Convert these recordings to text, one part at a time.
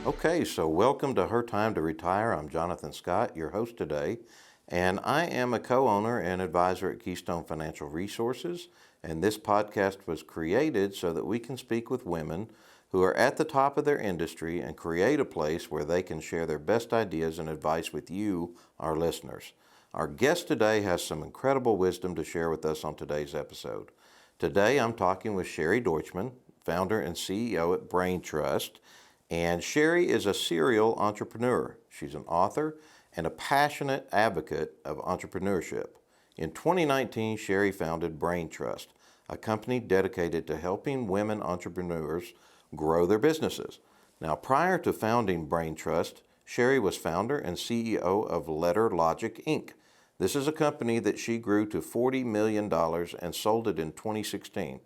Okay, so welcome to Her Time to Retire. I'm Jonathan Scott, your host today, and I am a co-owner and advisor at Keystone Financial Resources, and this podcast was created so that we can speak with women who are at the top of their industry and create a place where they can share their best ideas and advice with you, our listeners. Our guest today has some incredible wisdom to share with us on today's episode. Today I'm talking with Sherry Deutschmann, founder and CEO at BrainTrust. And Sherry is a serial entrepreneur. She's an author and a passionate advocate of entrepreneurship. In 2019, Sherry founded BrainTrust, a company dedicated to helping women entrepreneurs grow their businesses. Now, prior to founding BrainTrust, Sherry was founder and CEO of Letter Logic, Inc. This is a company that she grew to $40 million and sold it in 2016.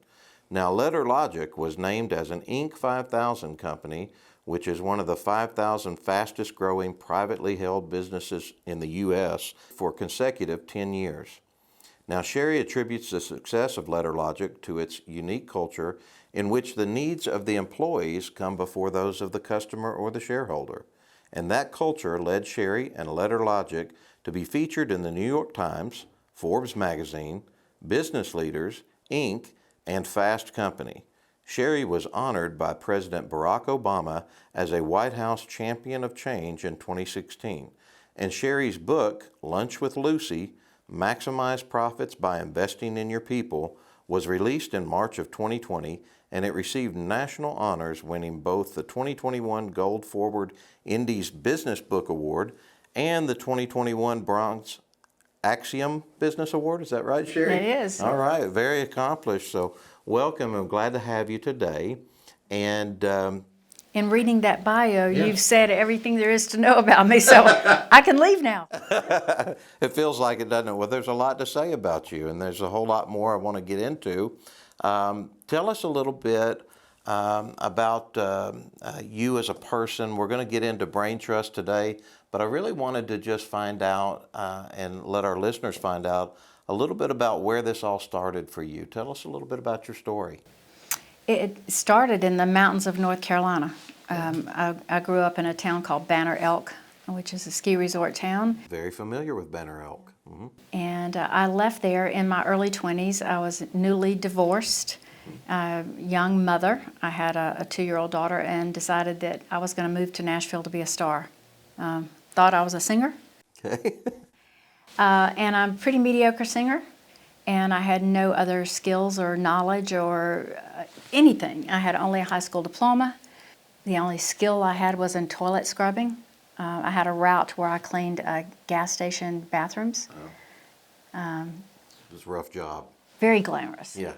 Now, Letter Logic was named as an Inc. 5000 company, which is one of the 5,000 fastest growing privately held businesses in the U.S. for consecutive 10 years. Now, Sherry attributes the success of Letter Logic to its unique culture in which the needs of the employees come before those of the customer or the shareholder. And that culture led Sherry and Letter Logic to be featured in the New York Times, Forbes magazine, Business Leaders, Inc., and Fast Company. Sherry was honored by President Barack Obama as a White House Champion of Change in 2016. And Sherry's book, Lunch with Lucy, Maximize Profits by Investing in Your People, was released in March of 2020, and it received national honors, winning both the 2021 Gold Forward Indies Business Book Award and the 2021 Bronze Axiom Business Award. Is that right, Sherry? It is. All right, very accomplished. So welcome. I'm glad to have you today. And in reading that bio, Yeah. you've said everything there is to know about me, so I can leave now. it feels like it, doesn't it? Well, there's a lot to say about you, and there's a whole lot more I want to get into. Tell us a little bit about you as a person. We're going to get into BrainTrust today, but I really wanted to just find out and let our listeners find out a little bit about where this all started for you. Tell us a little bit about your story. It started in the mountains of North Carolina. I grew up in a town called Banner Elk, which is a ski resort town. Very familiar with Banner Elk. Mm-hmm. And I left there in my early 20s. I was newly divorced, young mother. I had a 2-year-old daughter and decided that I was going to move to Nashville to be a star. Thought I was a singer. Okay. And I'm a pretty mediocre singer, and I had no other skills or knowledge or anything. I had only a high school diploma. The only skill I had was in toilet scrubbing. I had a route where I cleaned gas station bathrooms. It was a rough job. Very glamorous. Yeah.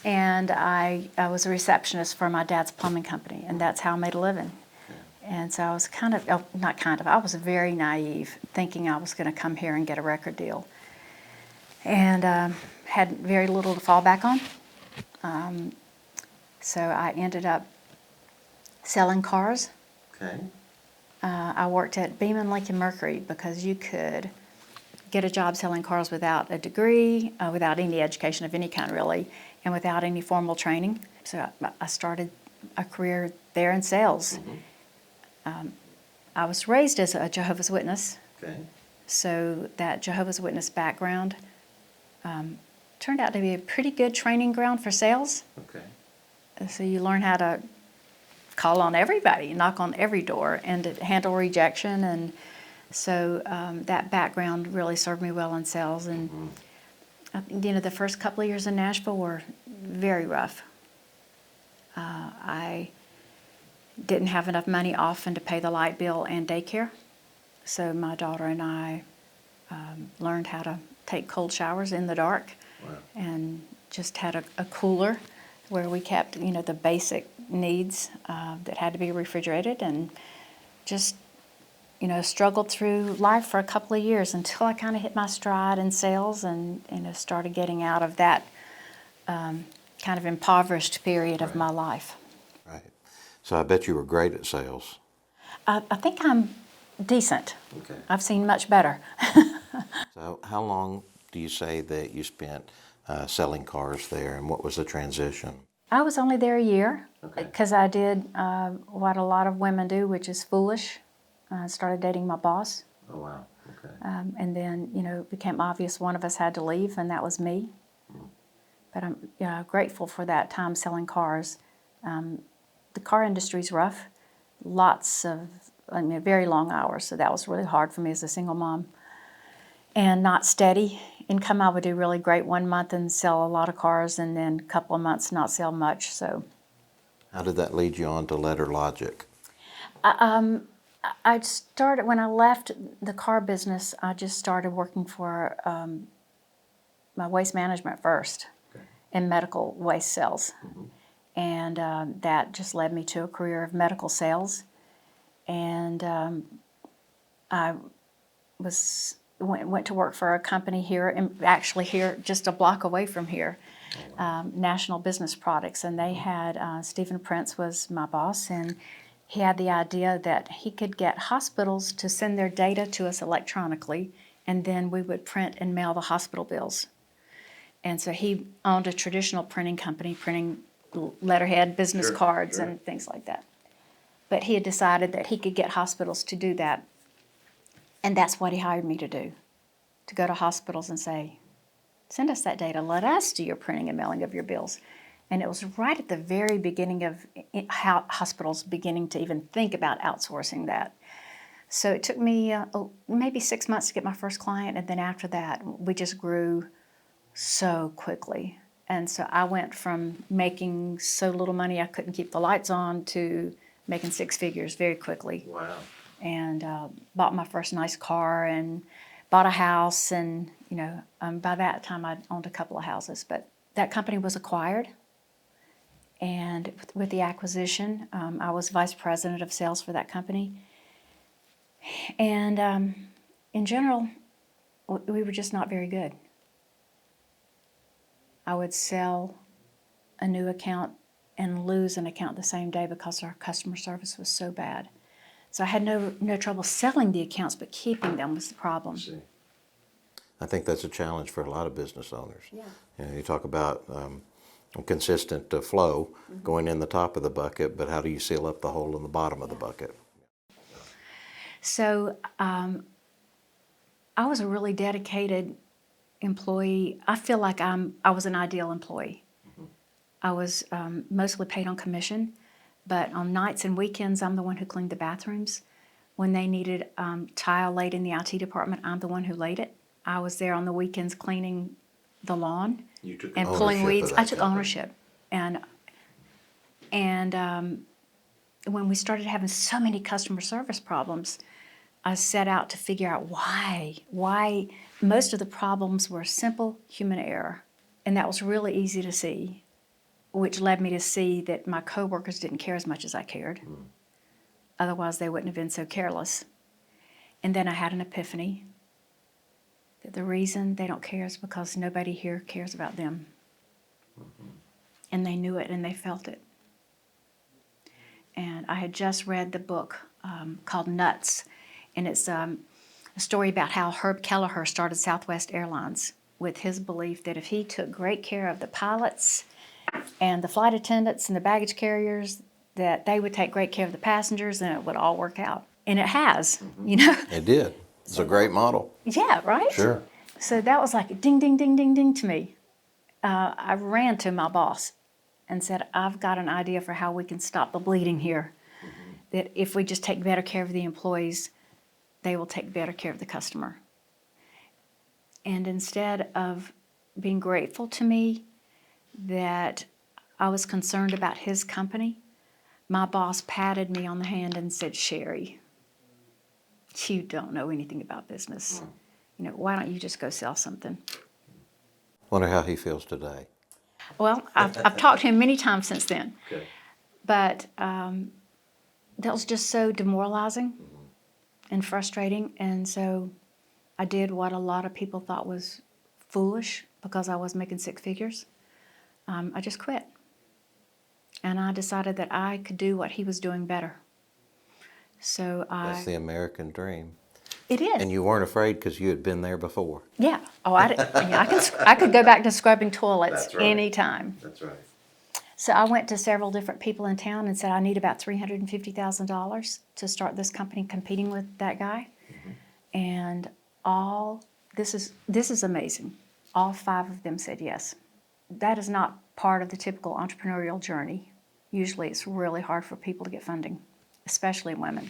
And I was a receptionist for my dad's plumbing company, and that's how I made a living. And so I was I was very naive, thinking I was going to come here and get a record deal. And had very little to fall back on. So I ended up selling cars. Okay. I worked at Beam & Lincoln Mercury because you could get a job selling cars without a degree, without any education of any kind really, and without any formal training. So I started a career there in sales. Mm-hmm. I was raised as a Jehovah's Witness, Okay. so that Jehovah's Witness background turned out to be a pretty good training ground for sales. Okay. So you learn how to call on everybody, knock on every door, and to handle rejection. And so that background really served me well in sales. And the first couple of years in Nashville were very rough. I didn't have enough money often to pay the light bill and daycare. So my daughter and I learned how to take cold showers in the dark. Wow. And just had a cooler where we kept, the basic needs that had to be refrigerated, and just, struggled through life for a couple of years until I kind of hit my stride in sales and started getting out of that kind of impoverished period of my life. Right. So I bet you were great at sales. I think I'm decent. Okay. I've seen much better. So how long do you say that you spent selling cars there, and what was the transition? I was only there a year Okay. because I did what a lot of women do, which is foolish. I started dating my boss. Oh, wow. Okay. And then, it became obvious one of us had to leave, and that was me. But I'm grateful for that time selling cars. The car industry's rough. Very long hours, so that was really hard for me as a single mom. And not steady income. I would do really great one month and sell a lot of cars, and then a couple of months not sell much. So How did that lead you on to Letter Logic? I started, when I left the car business, I just started working for my waste management first in medical waste sales. And that just led me to a career of medical sales. And I went to work for a company here, and actually here, just a block away from here, National Business Products. And they had, Stephen Prince was my boss, and he had the idea that he could get hospitals to send their data to us electronically, and then we would print and mail the hospital bills. And so he owned a traditional printing company, printing letterhead, business cards, and things like that. But he had decided that he could get hospitals to do that. And that's what he hired me to do, to go to hospitals and say, send us that data. Let us do your printing and mailing of your bills. And it was right at the very beginning of how hospitals beginning to even think about outsourcing that. So it took me maybe 6 months to get my first client, and then after that, we just grew so quickly. And so I went from making so little money I couldn't keep the lights on to making six figures very quickly. Wow. And bought my first nice car and bought a house. And, by that time I'd owned a couple of houses. But that company was acquired. And with the acquisition, I was vice president of sales for that company. And in general, we were just not very good. I would sell a new account and lose an account the same day because our customer service was so bad. So I had no trouble selling the accounts, but keeping them was the problem. I think that's a challenge for a lot of business owners. Yeah. You talk about consistent flow going in the top of the bucket, but how do you seal up the hole in the bottom of the bucket? So I was a really dedicated employee. I feel like I was an ideal employee. I was mostly paid on commission, but on nights and weekends, I'm the one who cleaned the bathrooms. When they needed tile laid in the IT department, I'm the one who laid it. I was there on the weekends cleaning the lawn and pulling weeds. I took ownership. And when we started having so many customer service problems, I set out to figure out why most of the problems were simple human error. And that was really easy to see, which led me to see that my coworkers didn't care as much as I cared. Otherwise, they wouldn't have been so careless. And then I had an epiphany that the reason they don't care is because nobody here cares about them. And they knew it and they felt it. And I had just read the book called Nuts. And it's a story about how Herb Kelleher started Southwest Airlines with his belief that if he took great care of the pilots and the flight attendants and the baggage carriers, that they would take great care of the passengers and it would all work out. And it has, It did. It's a great model. Yeah, right? Sure. So that was like ding, ding, ding, ding, ding to me. I ran to my boss and said, I've got an idea for how we can stop the bleeding here. That if we just take better care of the employees, they will take better care of the customer. And instead of being grateful to me that I was concerned about his company, my boss patted me on the hand and said, Sherry, you don't know anything about business. Why don't you just go sell something? Wonder how he feels today. Well, I've talked to him many times since then. Okay. But that was just so demoralizing and frustrating. And so I did what a lot of people thought was foolish because I was making six figures. I just quit. And I decided that I could do what he was doing better. So That's the American dream. It is. And you weren't afraid because you had been there before. Yeah. Oh, I could go back to scrubbing toilets That's right. anytime. That's right. So I went to several different people in town and said, I need about $350,000 to start this company competing with that guy. And this is amazing. All 5 of them said yes. That is not part of the typical entrepreneurial journey. Usually it's really hard for people to get funding, especially women,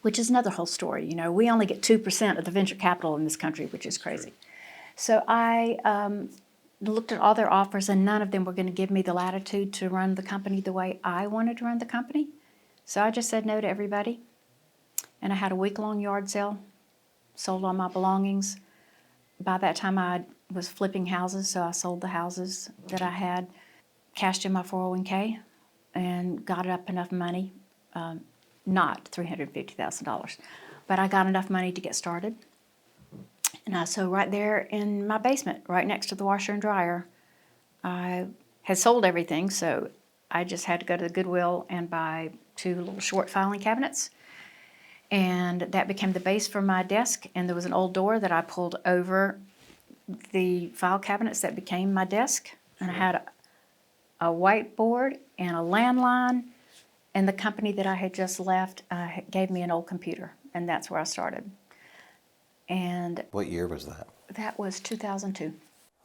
which is another whole story. You know, we only get 2% of the venture capital in this country, which is crazy. So I looked at all their offers, and none of them were going to give me the latitude to run the company the way I wanted to run the company. So I just said no to everybody. And I had a week-long yard sale, sold all my belongings. By that time, I was flipping houses, so I sold the houses that I had, cashed in my 401k, and got up enough money, not $350,000, but I got enough money to get started. And so right there in my basement, right next to the washer and dryer, I had sold everything, so I just had to go to the Goodwill and buy 2 little short filing cabinets. And that became the base for my desk, and there was an old door that I pulled over the file cabinets that became my desk. And I had a whiteboard and a landline, and the company that I had just left gave me an old computer, and that's where I started. And What year was that? that was 2002.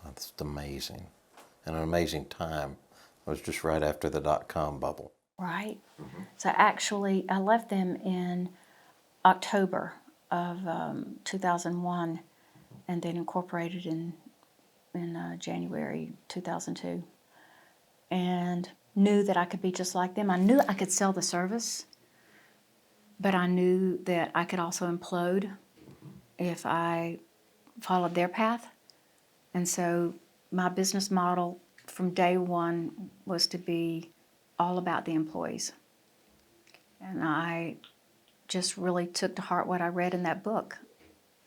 That's amazing. And an amazing time. It was just right after the dot-com bubble. Right. So actually, I left them in October of 2001, and then incorporated in January 2002, and knew that I could be just like them. I knew I could sell the service, but I knew that I could also implode if I followed their path. And so my business model from day one was to be all about the employees. And I just really took to heart what I read in that book.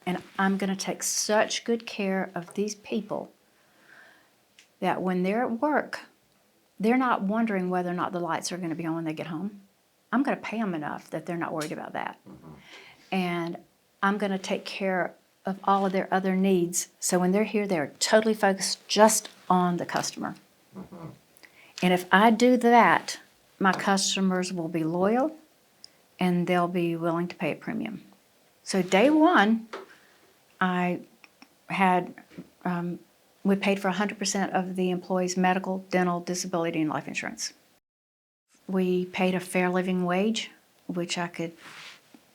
And I'm going to take such good care of these people that when they're at work, they're not wondering whether or not the lights are going to be on when they get home. I'm going to pay them enough that they're not worried about that. And I'm going to take care of all of their other needs. So when they're here, they're totally focused just on the customer. And if I do that, my customers will be loyal and they'll be willing to pay a premium. So day one, I had, we paid for 100% of the employees' medical, dental, disability, and life insurance. We paid a fair living wage, which I could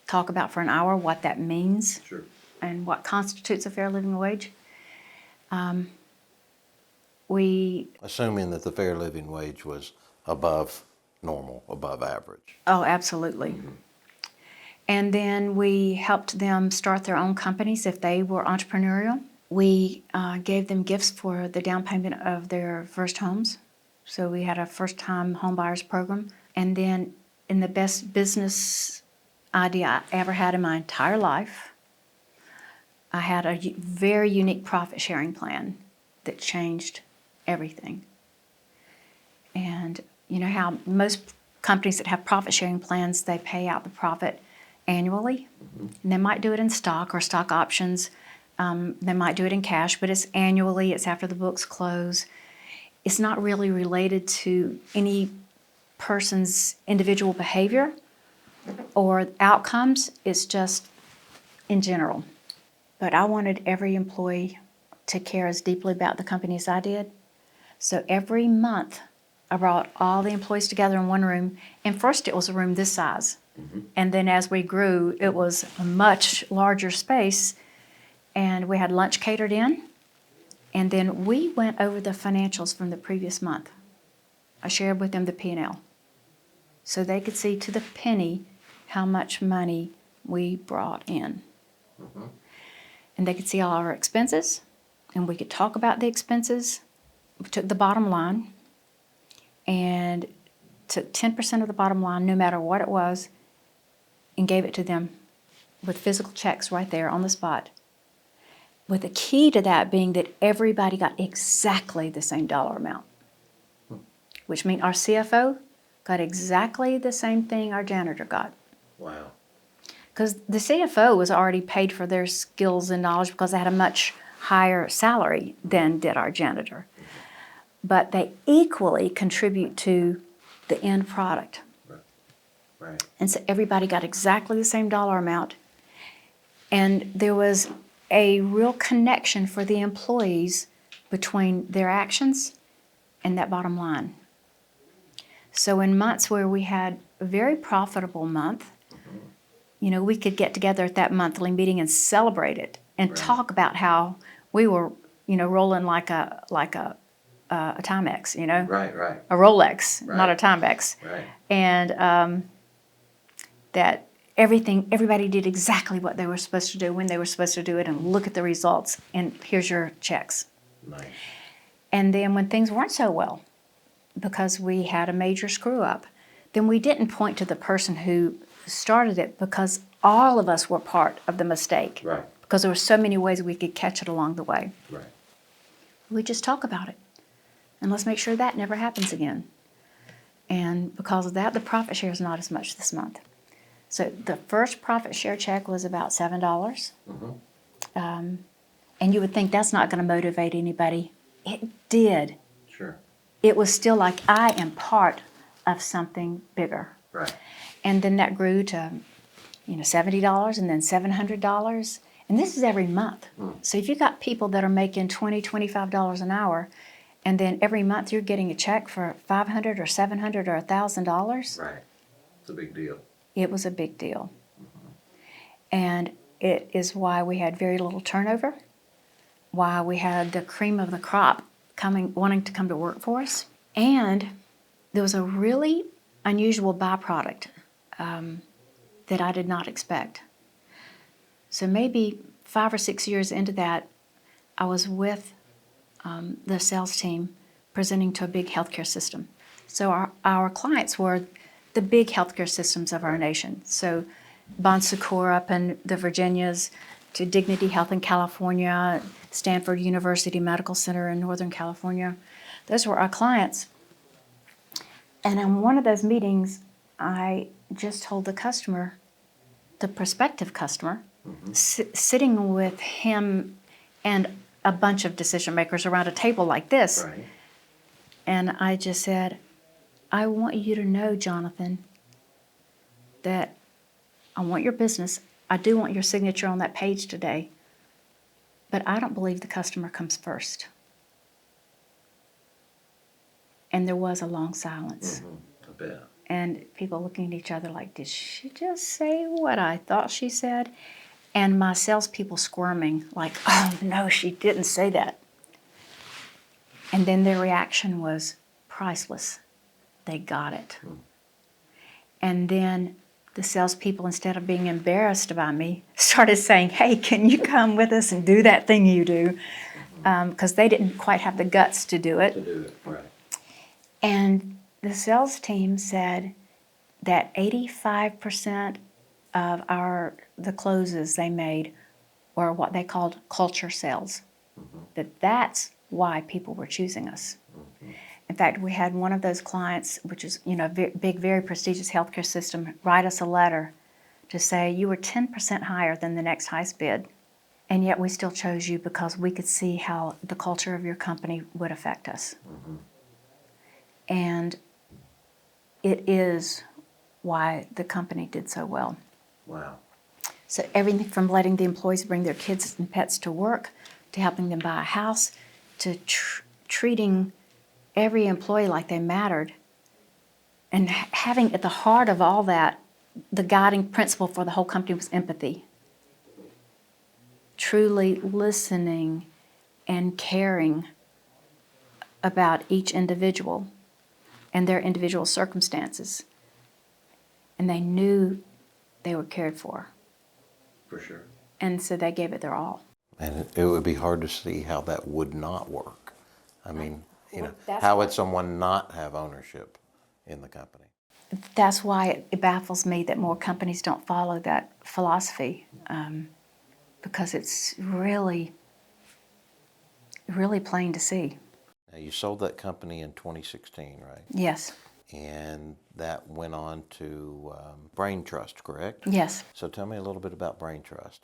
talk about for an hour, what that means. Sure. And what constitutes a fair living wage. Assuming that the fair living wage was above normal, above average. Oh, absolutely. And then we helped them start their own companies if they were entrepreneurial. We gave them gifts for the down payment of their first homes. So we had a first-time home buyers program. And then in the best business idea I ever had in my entire life, I had a very unique profit-sharing plan that changed everything. And you know how most companies that have profit-sharing plans, they pay out the profit annually. And they might do it in stock or stock options. They might do it in cash, but it's annually. It's after the books close. It's not really related to any person's individual behavior or outcomes. It's just in general. But I wanted every employee to care as deeply about the company as I did. So every month, I brought all the employees together in one room. And first, it was a room this size. And then as we grew, it was a much larger space. And we had lunch catered in. And then we went over the financials from the previous month. I shared with them the P&L. So they could see to the penny how much money we brought in. And they could see all our expenses, and we could talk about the expenses. We took the bottom line and took 10% of the bottom line, no matter what it was, and gave it to them with physical checks right there on the spot. With the key to that being that everybody got exactly the same dollar amount, which means our CFO got exactly the same thing our janitor got. Wow. because the CFO was already paid for their skills and knowledge because they had a much higher salary than did our janitor. But they equally contribute to the end product. Right. And so everybody got exactly the same dollar amount. And there was a real connection for the employees between their actions and that bottom line. So in months where we had a very profitable month, you know, we could get together at that monthly meeting and celebrate it and Right. talk about how we were, you know, rolling like a Timex, you know, Right. a Rolex, Right. not a Timex, Right. and that everybody did exactly what they were supposed to do when they were supposed to do it, and look at the results, and here's your checks. Nice. And then when things weren't so well, because we had a major screw up, then we didn't point to the person who started it, because all of us were part of the mistake. Right. Because there were so many ways we could catch it along the way. Right. We just talk about it. And let's make sure that never happens again. And because of that, the profit share is not as much this month. So the first profit share check was about $7. And you would think that's not going to motivate anybody. It did. Sure. It was still like, I am part of something bigger. Right. And then that grew to, you know, $70 and then $700. And this is every month. So if you've got people that are making $20, $25 an hour, and then every month you're getting a check for $500 or $700 or $1,000, Right. It's a big deal. it was a big deal. And it is why we had very little turnover, why we had the cream of the crop wanting to come to work for us. And there was a really unusual byproduct that I did not expect. So maybe 5 or 6 years into that, I was with the sales team presenting to a big healthcare system. So our clients were the big healthcare systems of our nation. So Bon Secours up in the Virginias, to Dignity Health in California, Stanford University Medical Center in Northern California. Those were our clients. And in one of those meetings, I just told the customer, the prospective customer, sitting with him and a bunch of decision makers around a table like this. Right. And I just said, I want you to know, Jonathan, that I want your business. I do want your signature on that page today. But I don't believe the customer comes first. And there was a long silence. I bet. And people looking at each other like, did she just say what I thought she said? And my salespeople squirming like, oh no, she didn't say that. And then their reaction was priceless. They got it. And then the salespeople, instead of being embarrassed by me, started saying, hey, can you come with us and do that thing you do? Because they didn't quite have the guts to do it. To do it, right. And the sales team said that 85% of the closes they made were what they called culture sales. That's why people were choosing us. In fact, we had one of those clients, which is, you know, a big, very prestigious healthcare system, write us a letter to say, you were 10% higher than the next highest bid, and yet we still chose you because we could see how the culture of your company would affect us. And it is why the company did so well. Wow. So everything from letting the employees bring their kids and pets to work, to helping them buy a house, to treating every employee like they mattered, and having at the heart of all that, the guiding principle for the whole company was empathy. Truly listening and caring about each individual and their individual circumstances. And they knew they were cared for. For sure. And so they gave it their all. And it would be hard to see how that would not work. I mean, you know, that's how why- would someone not have ownership in the company? That's why it baffles me that more companies don't follow that philosophy, because it's really, really plain to see. Now, you sold that company in 2016, right? Yes. and that went on to BrainTrust, correct? Yes. So tell me a little bit about BrainTrust.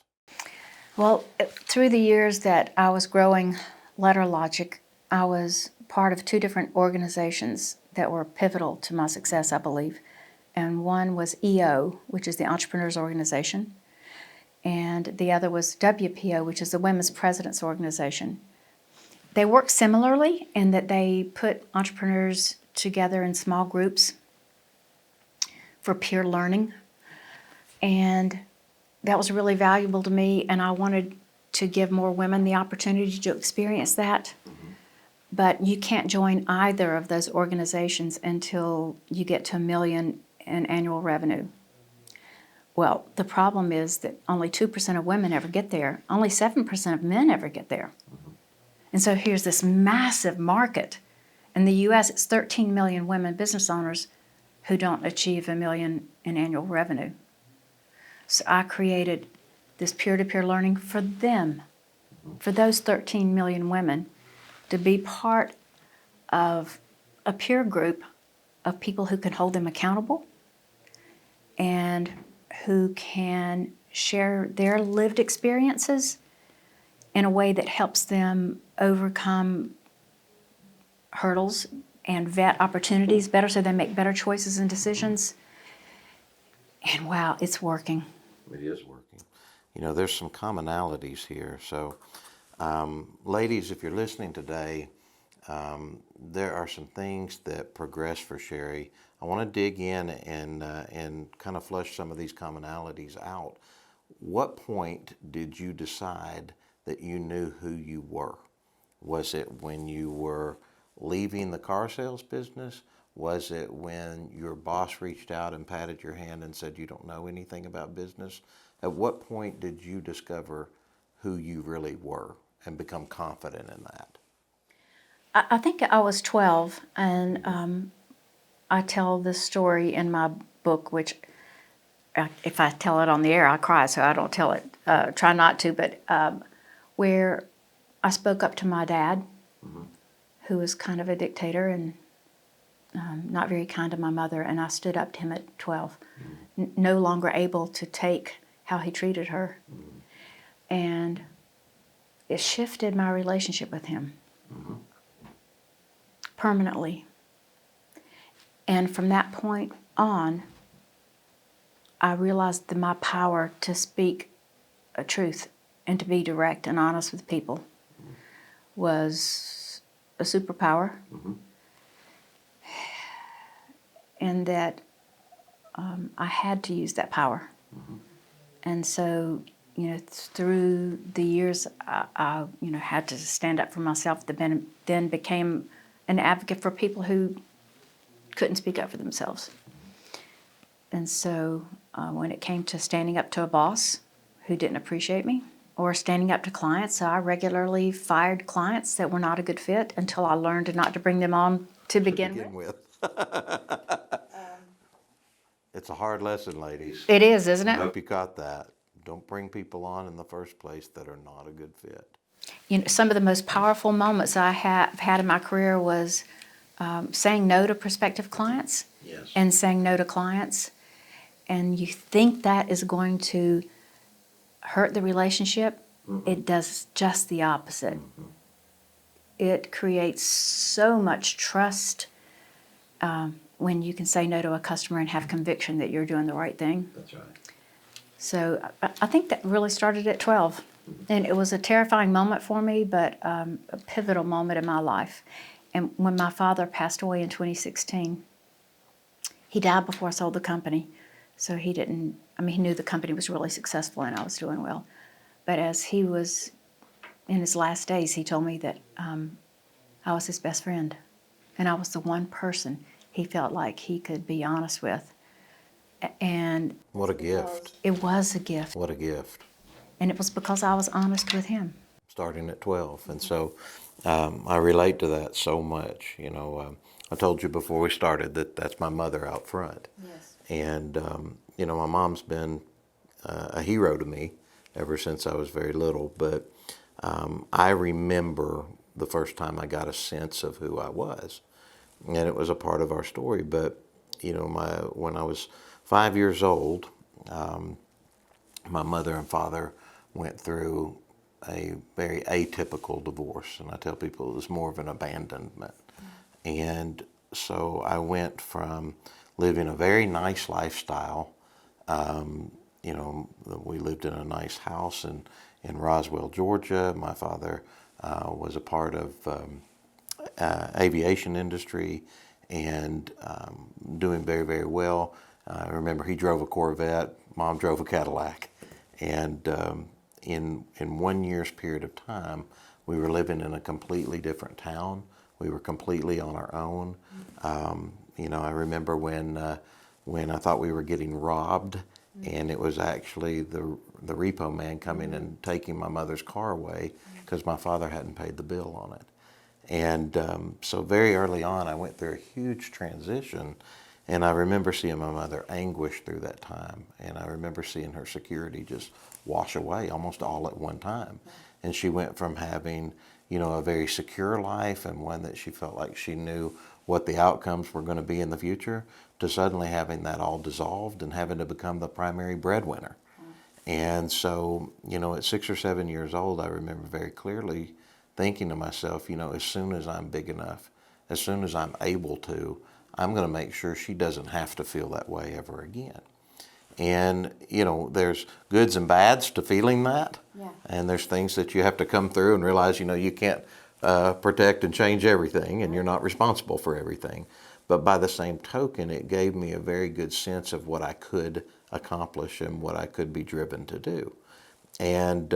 Well, through the years that I was growing Letter Logic, I was part of two different organizations that were pivotal to my success, I believe. And one was EO, which is the Entrepreneurs Organization, and the other was WPO, which is the Women's Presidents Organization. They work similarly in that they put entrepreneurs together in small groups for peer learning, and that was really valuable to me, and I wanted to give more women the opportunity to experience that. But you can't join either of those organizations until you get to $1 million in annual revenue. Well, the problem is that only 2% of women ever get there. Only 7% of men ever get there. And so here's this massive market. In the U.S., it's 13 million women business owners who don't achieve $1 million in annual revenue. So I created this peer-to-peer learning for them, for those 13 million women, to be part of a peer group of people who can hold them accountable and who can share their lived experiences in a way that helps them overcome hurdles and vet opportunities better so they make better choices and decisions. And wow, it's working. It is working. You know, there's some commonalities here. So, ladies, if you're listening today, there are some things that progress for Sherry. I want to dig in and kind of flush some of these commonalities out. What point did you decide that you knew who you were? Was it when you were leaving the car sales business? Was it when your boss reached out and patted your hand and said you don't know anything about business? At what point did you discover who you really were and become confident in that? I think I was 12, and I tell this story in my book, which if I tell it on the air, I cry, so I don't tell it. Try not to, but where I spoke up to my dad, who was kind of a dictator and not very kind to my mother, and I stood up to him at 12, no longer able to take how he treated her. And it shifted my relationship with him permanently. And from that point on, I realized that my power to speak a truth and to be direct and honest with people was a superpower. And that I had to use that power. And so, through the years, I had to stand up for myself, then became an advocate for people who couldn't speak up for themselves. And so when it came to standing up to a boss who didn't appreciate me, or standing up to clients, so I regularly fired clients that were not a good fit until I learned not to bring them on to begin with. It's a hard lesson, ladies. It is, isn't I it? hope you caught that. Don't bring people on in the first place that are not a good fit. Some of the most powerful moments I have had in my career was saying no to prospective clients. Yes. And saying no to clients. And you think that is going to hurt the relationship. It does just the opposite. It creates so much trust when you can say no to a customer and have conviction that you're doing the right thing. That's right. So I think that really started at 12. And it was a terrifying moment for me, but a pivotal moment in my life. And when my father passed away in 2016, he died before I sold the company. So he knew the company was really successful and I was doing well. But as he was in his last days, he told me that I was his best friend. And I was the one person he felt like he could be honest with. And What a gift. it was a gift. What a gift. And it was because I was honest with him. Starting at 12. And so I relate to that so much. I told you before we started that that's my mother out front. Yes. And, my mom's been a hero to me ever since I was very little. But I remember the first time I got a sense of who I was. and it was a part of our story. But when I was 5 years old, my mother and father went through a very atypical divorce, and I tell people it was more of an abandonment. And so I went from living a very nice lifestyle. We lived in a nice house in Roswell, Georgia. My father was a part of aviation industry and doing very, very well. I remember he drove a Corvette, Mom drove a Cadillac. And in 1 year's period of time, we were living in a completely different town. We were completely on our own. I remember when I thought we were getting robbed, and it was actually the repo man coming and taking my mother's car away because my father hadn't paid the bill on it. And so very early on, I went through a huge transition, and I remember seeing my mother anguish through that time, and I remember seeing her security just wash away almost all at one time. And she went from having, a very secure life and one that she felt like she knew what the outcomes were going to be in the future, to suddenly having that all dissolved and having to become the primary breadwinner. And so, at 6 or 7 years old, I remember very clearly thinking to myself, as soon as I'm big enough, as soon as I'm able to, I'm going to make sure she doesn't have to feel that way ever again. And, there's goods and bads to feeling that. Yeah. And there's things that you have to come through and realize, you can't protect and change everything, and you're not responsible for everything. But by the same token, it gave me a very good sense of what I could accomplish and what I could be driven to do. And,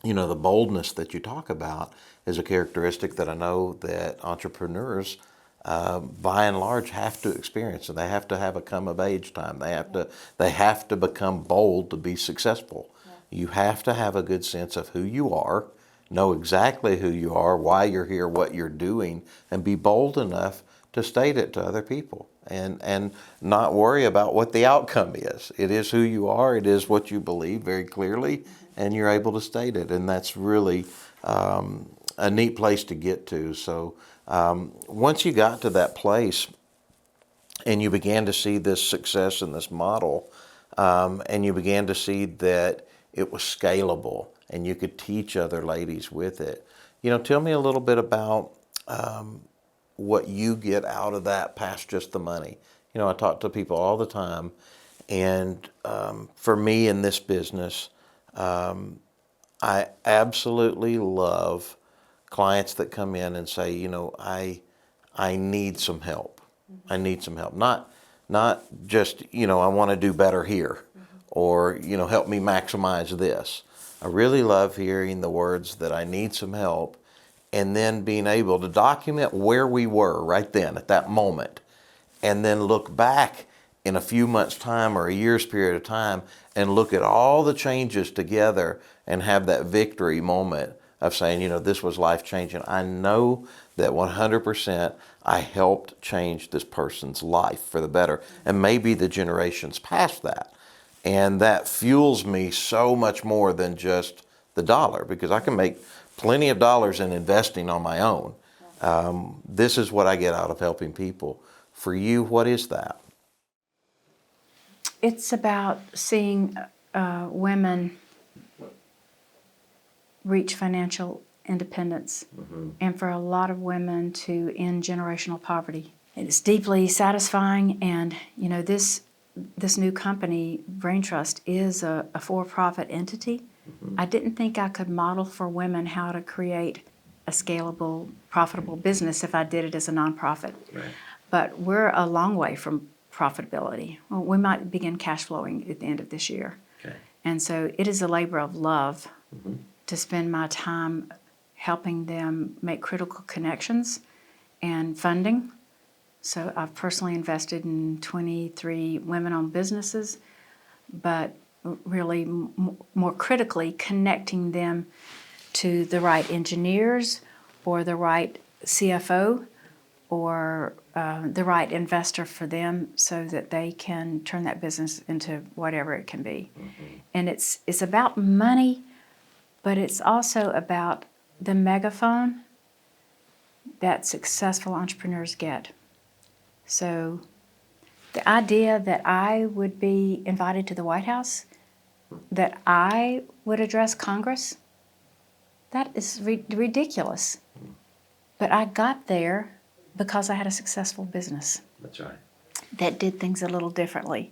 the boldness that you talk about is a characteristic that I know that entrepreneurs, by and large, have to experience, and they have to have a come of age time. They have to become bold to be successful. Yeah. You have to have a good sense of who you are, know exactly who you are, why you're here, what you're doing, and be bold enough to state it to other people, and not worry about what the outcome is. It is who you are. It is what you believe very clearly, and you're able to state it. And that's really a neat place to get to. So once you got to that place and you began to see this success in this model, and you began to see that it was scalable and you could teach other ladies with it, tell me a little bit about what you get out of that past just the money. I talk to people all the time, and for me in this business, I absolutely love clients that come in and say, I need some help. Mm-hmm. I need some help. Not just, I want to do better here, mm-hmm. or, help me maximize this. I really love hearing the words that I need some help, and then being able to document where we were right then at that moment, and then look back in a few months' time or a year's period of time and look at all the changes together and have that victory moment of saying, this was life-changing. I know that 100% I helped change this person's life for the better, and maybe the generations past that. And that fuels me so much more than just the dollar, because I can make plenty of dollars in investing on my own. This is what I get out of helping people. For you, what is that? It's about seeing women reach financial independence, mm-hmm. and for a lot of women to end generational poverty. It's deeply satisfying, and this new company, BrainTrust, is a for-profit entity. Mm-hmm. I didn't think I could model for women how to create a scalable, profitable business if I did it as a nonprofit. Right. But we're a long way from profitability. Well, we might begin cash flowing at the end of this year. Okay. And so it is a labor of love, mm-hmm. to spend my time helping them make critical connections and funding. So I've personally invested in 23 women-owned businesses, but really more critically connecting them to the right engineers or the right CFO or the right investor for them, so that they can turn that business into whatever it can be. Mm-hmm. And it's about money, but it's also about the megaphone that successful entrepreneurs get. So the idea that I would be invited to the White House, that I would address Congress, that is ridiculous. But I got there because I had a successful business. That's right. That did things a little differently.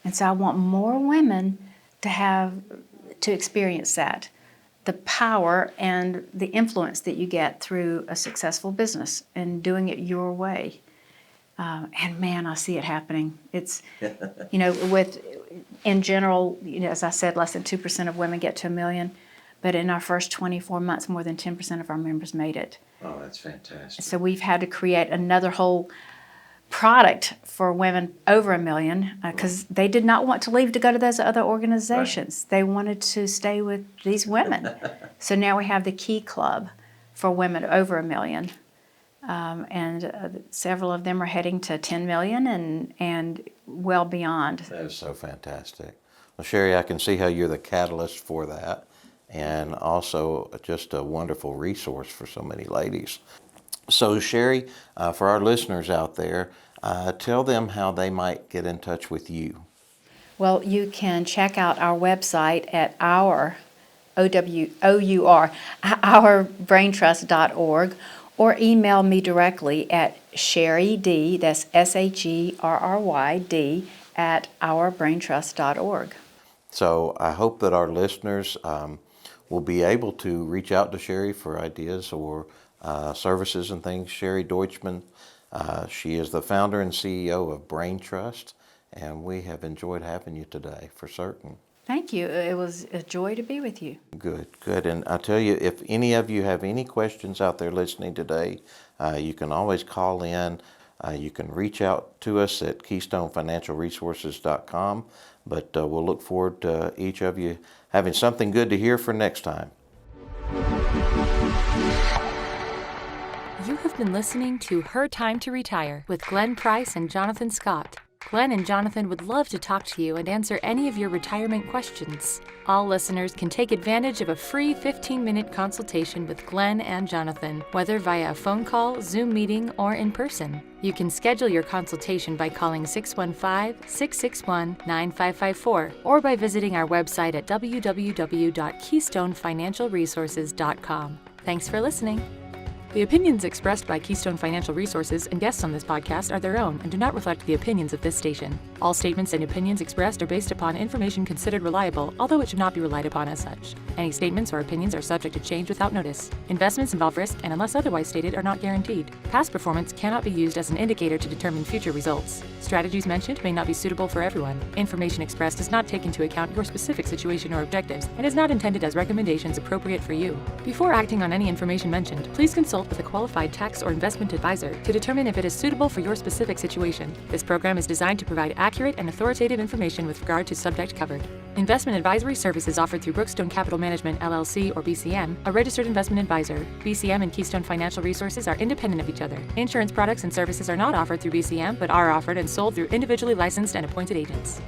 And so I want more women to experience that, the power and the influence that you get through a successful business and doing it your way. And man, I see it happening. It's, in general, as I said, less than 2% of women get to $1 million. But in our first 24 months, more than 10% of our members made it. Oh, that's fantastic. So we've had to create another whole product for women over $1 million because they did not want to leave to go to those other organizations. Right. They wanted to stay with these women. So now we have the Key Club for women over $1 million. And several of them are heading to 10 million and well beyond. That is so fantastic. Well, Sherry, I can see how you're the catalyst for that, and also just a wonderful resource for so many ladies. So Sherry, for our listeners out there, tell them how they might get in touch with you. Well, you can check out our website at OurBrainTrust.org, or email me directly at Sherry D, that's SHERRYD, at OurBrainTrust.org. So I hope that our listeners will be able to reach out to Sherry for ideas or services and things. Sherry Deutschmann, she is the founder and CEO of BrainTrust, and we have enjoyed having you today for certain. Thank you. It was a joy to be with you. Good. And I tell you, if any of you have any questions out there listening today, you can always call in. You can reach out to us at KeystoneFinancialResources.com, but we'll look forward to each of you having something good to hear for next time. You have been listening to Her Time to Retire with Glenn Price and Jonathan Scott. Glenn and Jonathan would love to talk to you and answer any of your retirement questions. All listeners can take advantage of a free 15-minute consultation with Glenn and Jonathan, whether via a phone call, Zoom meeting, or in person. You can schedule your consultation by calling 615-661-9554 or by visiting our website at www.keystonefinancialresources.com. Thanks for listening. The opinions expressed by Keystone Financial Resources and guests on this podcast are their own and do not reflect the opinions of this station. All statements and opinions expressed are based upon information considered reliable, although it should not be relied upon as such. Any statements or opinions are subject to change without notice. Investments involve risk and, unless otherwise stated, are not guaranteed. Past performance cannot be used as an indicator to determine future results. Strategies mentioned may not be suitable for everyone. Information expressed does not take into account your specific situation or objectives and is not intended as recommendations appropriate for you. Before acting on any information mentioned, please consult with a qualified tax or investment advisor to determine if it is suitable for your specific situation. This program is designed to provide accurate and authoritative information with regard to subject covered. Investment advisory services offered through Brookstone Capital Management, LLC, or BCM, a registered investment advisor. BCM and Keystone Financial Resources are independent of each other. Insurance products and services are not offered through BCM, but are offered and sold through individually licensed and appointed agents.